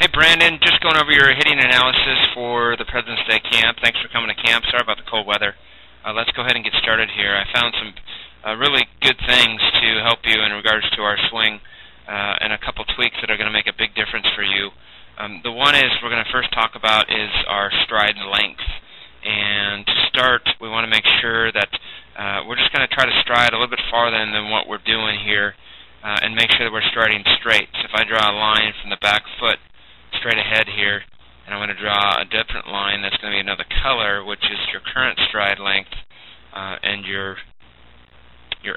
Hey Brandon, just going over your hitting analysis for the President's Day camp. Thanks for coming to camp. Sorry about the cold weather. Let's go ahead and get started here. I found some really good things to help you in regards to our swing and a couple tweaks that are going to make a big difference for you. The one is we're going to first talk about is our stride length. And to start, we want to make sure that we're just going to try to stride a little bit farther than what we're doing here and make sure that we're striding straight. So if I draw a line from the back foot straight ahead here, and I'm going to draw a different line that's going to be another color, which is your current stride length and your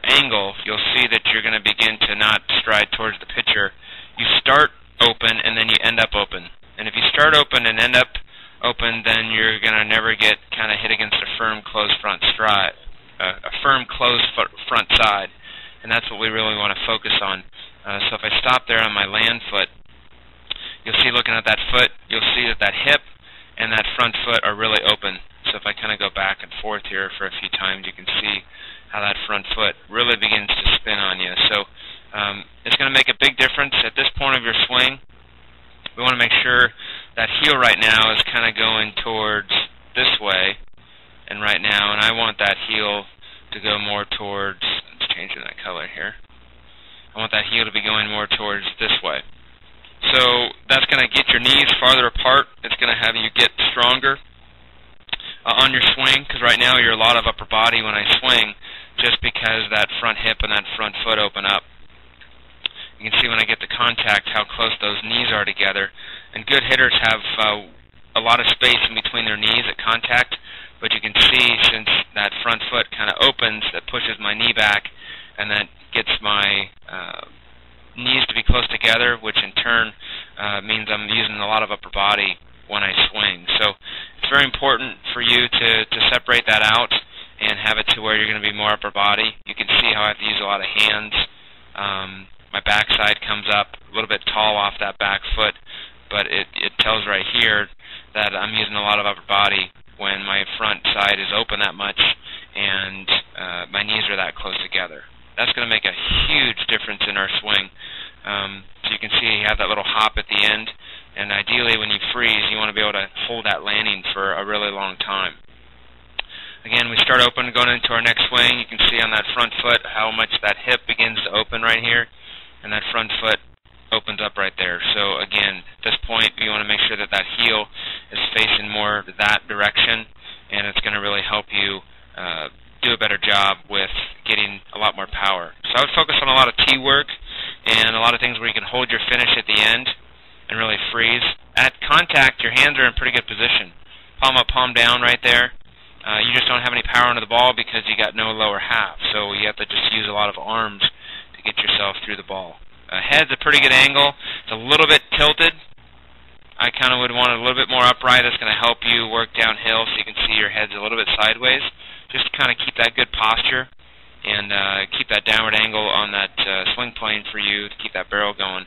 angle, you'll see that you're going to begin to not stride towards the pitcher. You start open and then you end up open. And if you start open and end up open, then you're going to never get kind of hit against a firm closed front stride, a firm closed front side. And that's what we really want to focus on. So if I stop there on my land foot, you'll see looking at that foot, you'll see that that hip and that front foot are really open. So if I kind of go back and forth here for a few times, you can see how that front foot really begins to spin on you. So it's going to make a big difference at this point of your swing. We want to make sure that heel right now is kind of going towards this way, and right now, and I want that heel to go more towards, let's change that color here. I want that heel to be going more towards this way. So that's going to get your knees farther apart. It's going to have you get stronger on your swing, because right now you're a lot of upper body when I swing, just because that front hip and that front foot open up. You can see when I get the contact how close those knees are together. And good hitters have a lot of space in between their knees at contact, but you can see since that front foot kind of opens, that pushes my knee back, and that gets my knees to be close together, which in turn means I'm using a lot of upper body when I swing. So it's very important for you to separate that out and have it to where you're going to be more upper body. You can see how I have to use a lot of hands. My backside comes up a little bit tall off that back foot, but it tells right here that I'm using a lot of upper body when my front side is open that much and my knees are that close together. That's going to make a huge difference in our swing. So you can see you have that little hop at the end, and ideally when you freeze, you want to be able to hold that landing for a really long time. Again, we start open going into our next swing. You can see on that front foot how much that hip begins to open right here, and that front foot opens up right there. So again, at this point, you want to make sure that that heel is facing more that direction, and it's going to really help you do a better job with getting a lot more power. So I would focus on a lot of tee work and a lot of things where you can hold your finish at the end and really freeze. At contact, your hands are in pretty good position. Palm up, palm down right there. You just don't have any power into the ball because you got no lower half, so you have to just use a lot of arms to get yourself through the ball. Head's a pretty good angle. It's a little bit tilted. I kind of would want it a little bit more upright. It's going to help you work downhill so you can see your head's a little bit sideways. Just to kind of keep that good posture and keep that downward angle on that swing plane for you to keep that barrel going.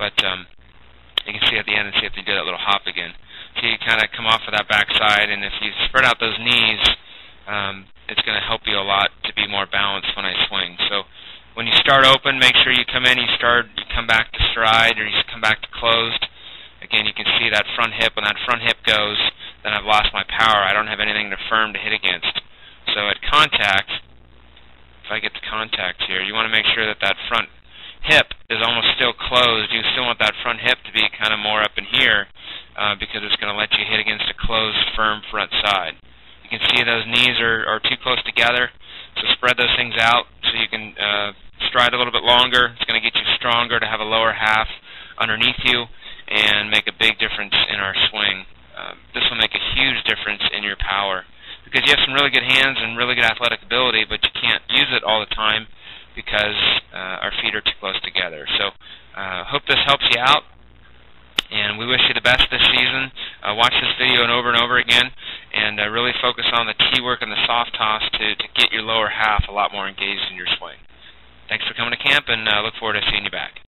But you can see at the end and see if you do that little hop again. So you kind of come off of that backside, and if you spread out those knees, it's going to help you a lot to be more balanced when I swing. So when you start open, make sure you come in, you come back to stride, or you come back to closed. Again, you can see that front hip. When that front hip goes, then I've lost my power. I don't have anything to firm to hit against. So at contact, if I get to contact here, you want to make sure that that front hip is almost still closed. You still want that front hip to be kind of more up in here because it's going to let you hit against a closed, firm front side. You can see those knees are too close together, so spread those things out so you can stride a little bit longer. It's going to get you stronger to have a lower half underneath you and make a big difference in our swing. This will make a huge difference in your power because you have some really good hands and really good athletic ability, but you can't use it all the time because our feet are too close together. So hope this helps you out, and we wish you the best this season. Watch this video and over again, and really focus on the tee work and the soft toss to get your lower half a lot more engaged in your swing. Thanks for coming to camp, and look forward to seeing you back.